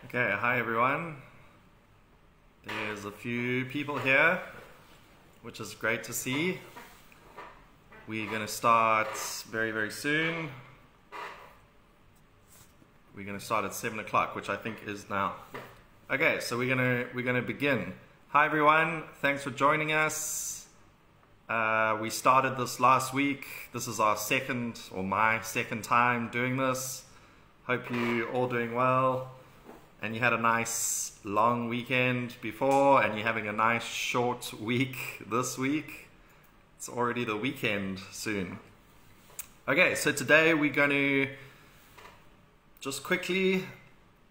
Okay, hi everyone. There's a few people here, which is great to see. We're going to start very soon. We're going to start at 7 o'clock, which I think is now. Okay, so we're going to begin. Hi everyone, thanks for joining us. We started this last week. This is our second, or my second time doing this. Hope you all doing well. And you had a nice long weekend before, and you're having a nice short week this week. It's already the weekend soon. Okay, so today we're going to just quickly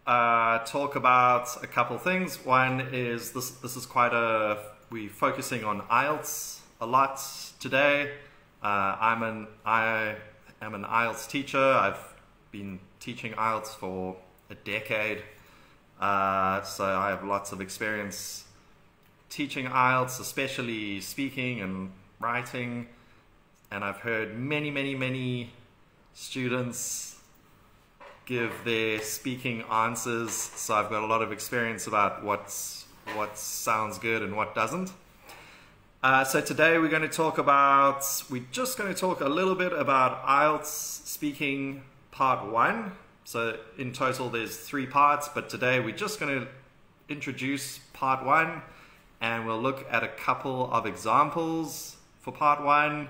talk about a couple things. One is this is we're focusing on IELTS a lot today. I am an IELTS teacher. I've been teaching IELTS for a decade. So I have lots of experience teaching IELTS, especially speaking and writing, and I've heard many students give their speaking answers, so I've got a lot of experience about what sounds good and what doesn't. So today we're just going to talk a little bit about IELTS speaking part 1. So in total there's 3 parts, but today we're just going to introduce part 1, and we'll look at a couple of examples for part 1,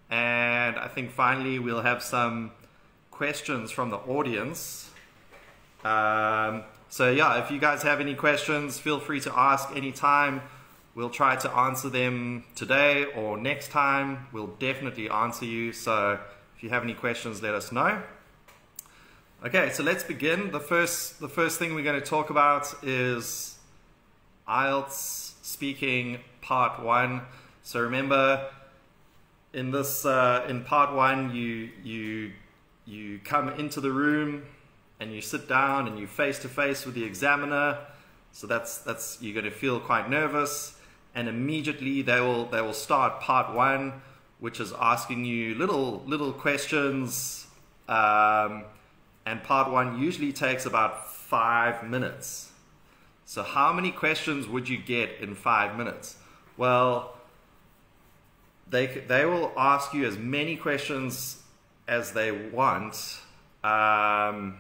and I think finally we'll have some questions from the audience. So yeah, if you guys have any questions, feel free to ask anytime. We'll try to answer them today or next time. We'll definitely answer you, so if you have any questions, let us know. Okay, so let's begin. The first thing we're going to talk about is IELTS speaking part 1. So remember, in part 1, you come into the room and you sit down and you face to face with the examiner. So you're going to feel quite nervous, and immediately they will start part 1, which is asking you little questions. And part 1 usually takes about 5 minutes. So how many questions would you get in 5 minutes? Well, they will ask you as many questions as they want to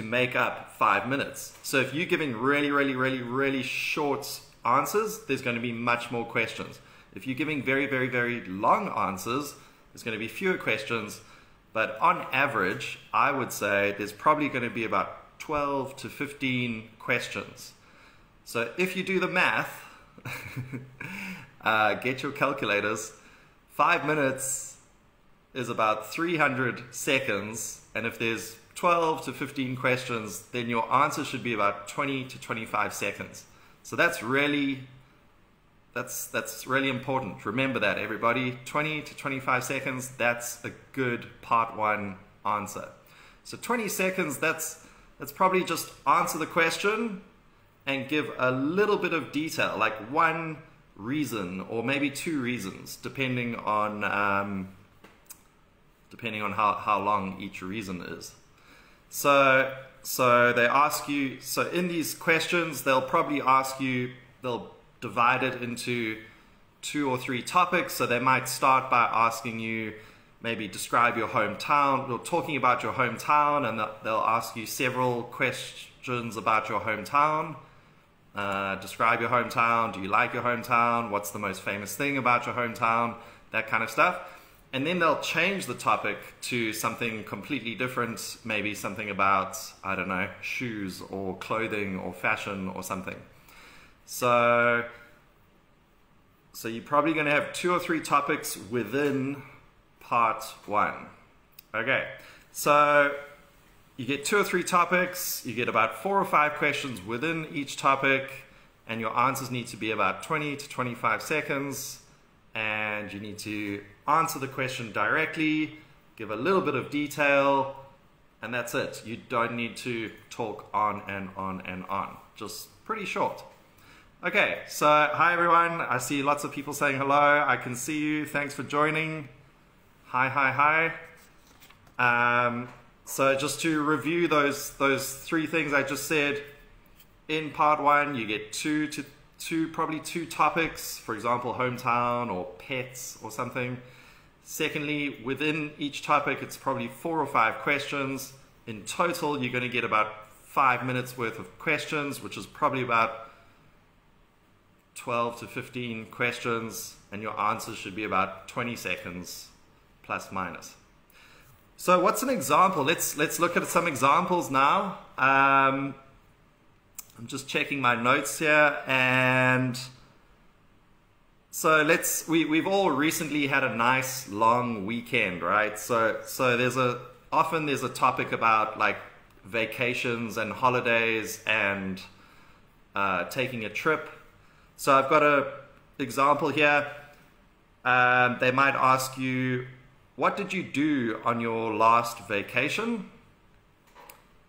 make up 5 minutes. So if you're giving really short answers, there's going to be much more questions. If you're giving very long answers, there's going to be fewer questions. But on average, I would say there's probably going to be about 12 to 15 questions. So if you do the math, get your calculators, 5 minutes is about 300 seconds. And if there's 12 to 15 questions, then your answer should be about 20 to 25 seconds. So that's really important. Remember that, everybody. 20 to 25 seconds, that's a good part 1 answer. So 20 seconds, that's probably just answer the question and give a little bit of detail, like one reason or maybe 2 reasons, depending on how long each reason is. So they ask you, so in these questions, they'll probably ask you, they'll divide it into 2 or 3 topics. So they might start by asking you, maybe describe your hometown, or talking about your hometown, and they'll ask you several questions about your hometown. Describe your hometown, do you like your hometown, what's the most famous thing about your hometown, that kind of stuff. And then they'll change the topic to something completely different, maybe something about, I don't know, shoes or clothing or fashion or something. So you're probably going to have 2 or 3 topics within part 1. Okay, so you get 2 or 3 topics, you get about 4 or 5 questions within each topic, and your answers need to be about 20 to 25 seconds, and you need to answer the question directly, give a little bit of detail, and that's it. You don't need to talk on and on and on. Just pretty short. Okay, so hi everyone. I see lots of people saying hello. I can see you. Thanks for joining. Hi. So just to review those three things I just said, in part one you get probably two topics, for example hometown or pets or something. Secondly, within each topic it's probably 4 or 5 questions. In total you're going to get about 5 minutes worth of questions, which is probably about 12 to 15 questions, and your answers should be about 20 seconds plus minus. So what's an example? Let's look at some examples now. I'm just checking my notes here, and so we've all recently had a nice long weekend, right? So often there's a topic about like vacations and holidays and taking a trip. So I've got an example here. They might ask you, what did you do on your last vacation?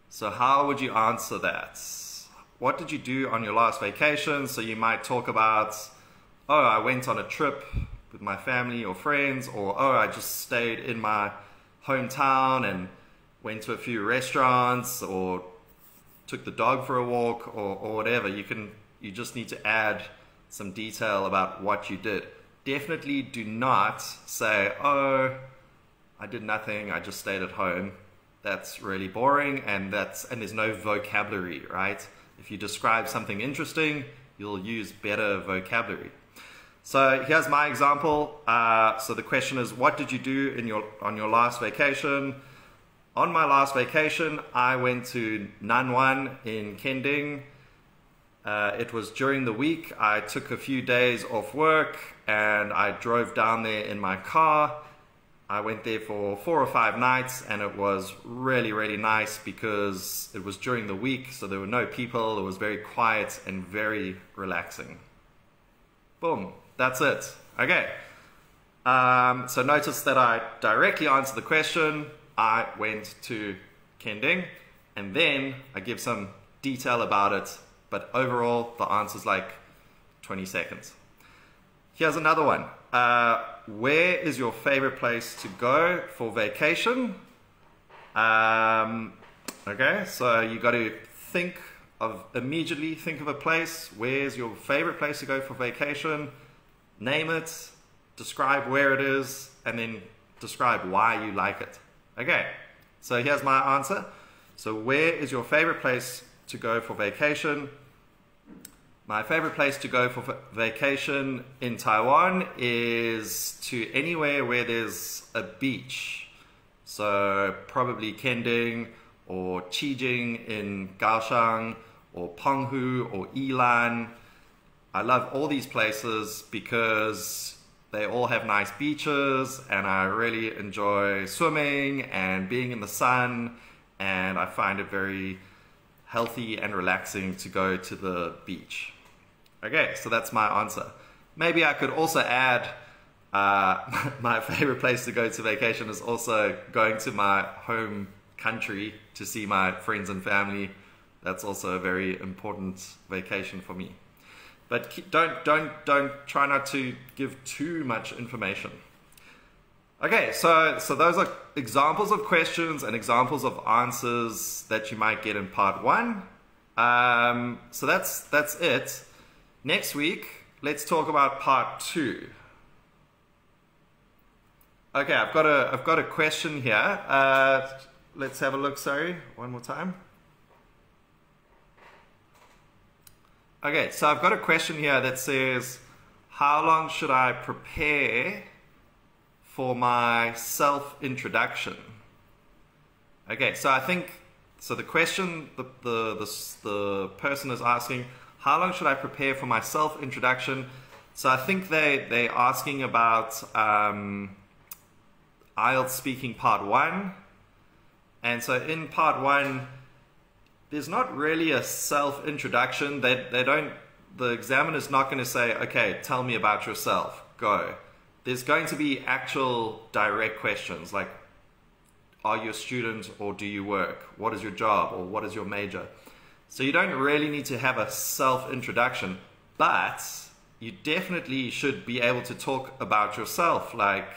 So how would you answer that? What did you do on your last vacation? So you might talk about, oh, I went on a trip with my family or friends, or oh, I just stayed in my hometown and went to a few restaurants, or took the dog for a walk, or whatever. You just need to add some detail about what you did. Definitely do not say, oh, I did nothing, I just stayed at home. That's really boring, and there's no vocabulary, right? If you describe something interesting, you'll use better vocabulary. So here's my example. So the question is, what did you do on your last vacation? On my last vacation, I went to Nanwan in Kending. It was during the week. I took a few days off work and I drove down there in my car. I went there for 4 or 5 nights, and it was really, really nice because it was during the week, so there were no people. It was very quiet and very relaxing. Boom, that's it. Okay. So notice that I directly answered the question. I went to Kending, and then I give some detail about it, but overall the answer is like 20 seconds. Here's another one. Where is your favorite place to go for vacation? Okay, so you got to immediately think of a place. Where's your favorite place to go for vacation? Name it, describe where it is, and then describe why you like it. Okay, so here's my answer. So where is your favorite place to go for vacation? My favorite place to go for vacation in Taiwan is to anywhere where there's a beach. So probably Kending or Qijing in Kaohsiung, or Penghu or Yilan. I love all these places because they all have nice beaches, and I really enjoy swimming and being in the sun, and I find it very healthy and relaxing to go to the beach. Okay, so that's my answer. Maybe I could also add my favorite place to go to vacation is also going to my home country to see my friends and family. That's also a very important vacation for me. But don't try not to give too much information. Okay, so those are examples of questions and examples of answers that you might get in part 1. So that's it. Next week, let's talk about part 2. Okay, I've got a question here. Let's have a look. Sorry, one more time. Okay, so I've got a question here that says, how long should I prepare for my self-introduction? Okay, so I think, so the question, the person is asking, how long should I prepare for my self-introduction? So I think they're asking about IELTS speaking part 1. And so in part 1, there's not really a self-introduction. The examiner's not going to say, okay, tell me about yourself, go. There's going to be actual direct questions like, are you a student or do you work? What is your job or what is your major? So you don't really need to have a self-introduction, but you definitely should be able to talk about yourself, like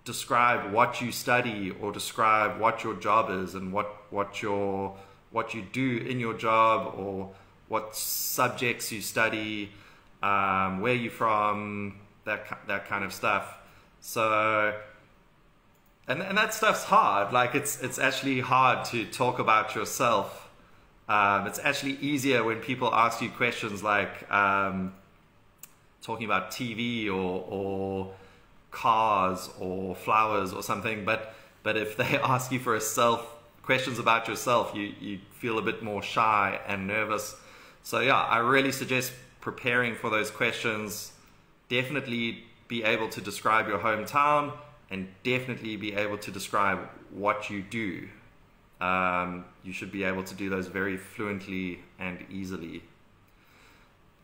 describe what you study or describe what your job is and what you do in your job, or what subjects you study, where you're from, that kind of stuff. So, and that stuff's hard. Like it's actually hard to talk about yourself. It's actually easier when people ask you questions like talking about TV or cars or flowers or something. But if they ask you for questions about yourself, you feel a bit more shy and nervous. So yeah, I really suggest preparing for those questions. Definitely be able to describe your hometown, and definitely be able to describe what you do. You should be able to do those very fluently and easily.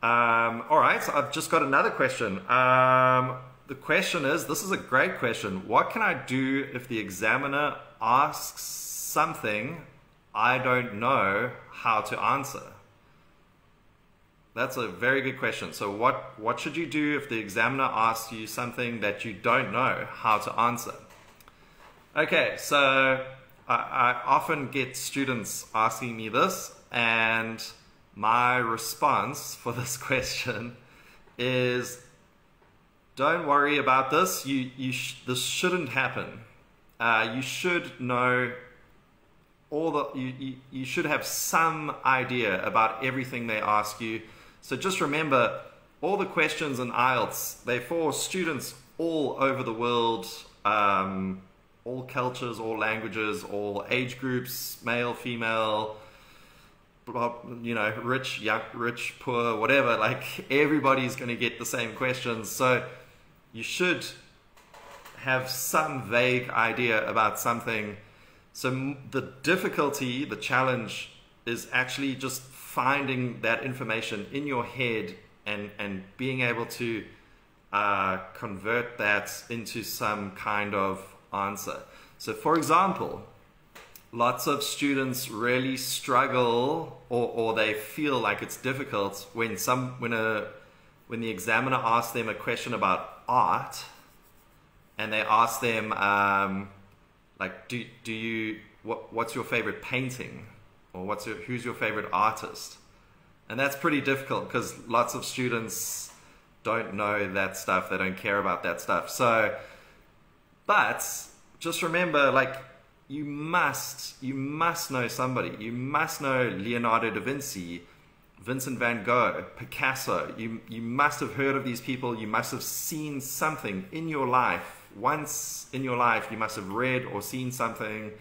All right, so I've just got another question. The question is, this is a great question. What can I do if the examiner asks something I don't know how to answer? That's a very good question. So what should you do if the examiner asks you something that you don't know how to answer? Okay, so I often get students asking me this, and my response for this question is, don't worry about this. This shouldn't happen. You should know you should have some idea about everything they ask you. So just remember, all the questions in IELTS, they're for students all over the world, all cultures, all languages, all age groups, male, female, you know, rich, young, rich, poor, whatever. Like, everybody's going to get the same questions. So you should have some vague idea about something. So the difficulty, the challenge, is actually just finding that information in your head and being able to convert that into some kind of answer. So for example, lots of students really struggle, or they feel like it's difficult when the examiner asks them a question about art, and they ask them like, what's your favorite painting, or who's your favorite artist? And that's pretty difficult because lots of students don't know that stuff. They don't care about that stuff. So, but just remember, like, you must know somebody. You must know Leonardo da Vinci, Vincent van Gogh, Picasso. You must have heard of these people. You must have seen something in your life. Once in your life, you must have read or seen something,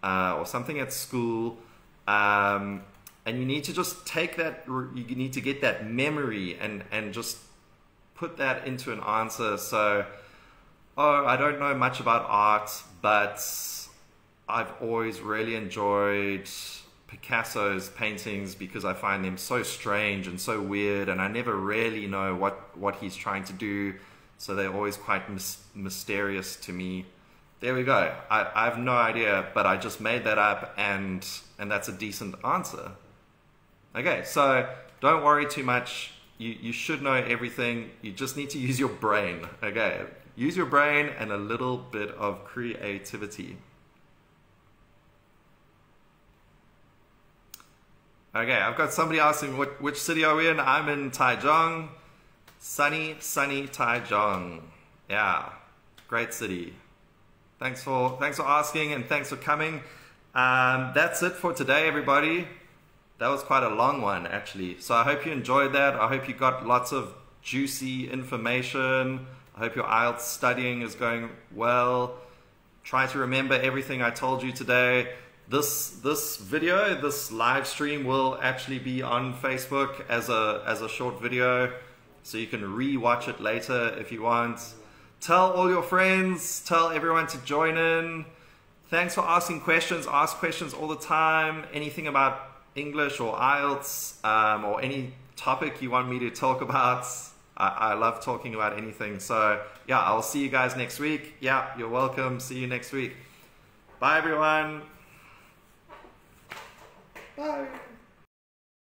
or something at school. And you need to just take that, you need to get that memory and just put that into an answer. So, oh, I don't know much about art, but I've always really enjoyed Picasso's paintings because I find them so strange and so weird, and I never really know what he's trying to do. So they're always quite mysterious to me. There we go. I have no idea, but I just made that up, and that's a decent answer. Okay, so don't worry too much. You should know everything. You just need to use your brain. Okay, use your brain and a little bit of creativity. Okay, I've got somebody asking which city are we in. I'm in Taichung. Sunny Taichung. Yeah, great city. Thanks for asking, and thanks for coming. That's it for today, everybody. That was quite a long one, actually. So I hope you enjoyed that. I hope you got lots of juicy information. I hope your IELTS studying is going well. Try to remember everything I told you today. This video, this live stream, will actually be on Facebook as a short video, so you can re-watch it later if you want. Tell all your friends, tell everyone to join in. Thanks for asking questions. Ask questions all the time. Anything about English or IELTS, or any topic you want me to talk about. I love talking about anything. So yeah, I'll see you guys next week. Yeah, you're welcome. See you next week. Bye, everyone. Bye.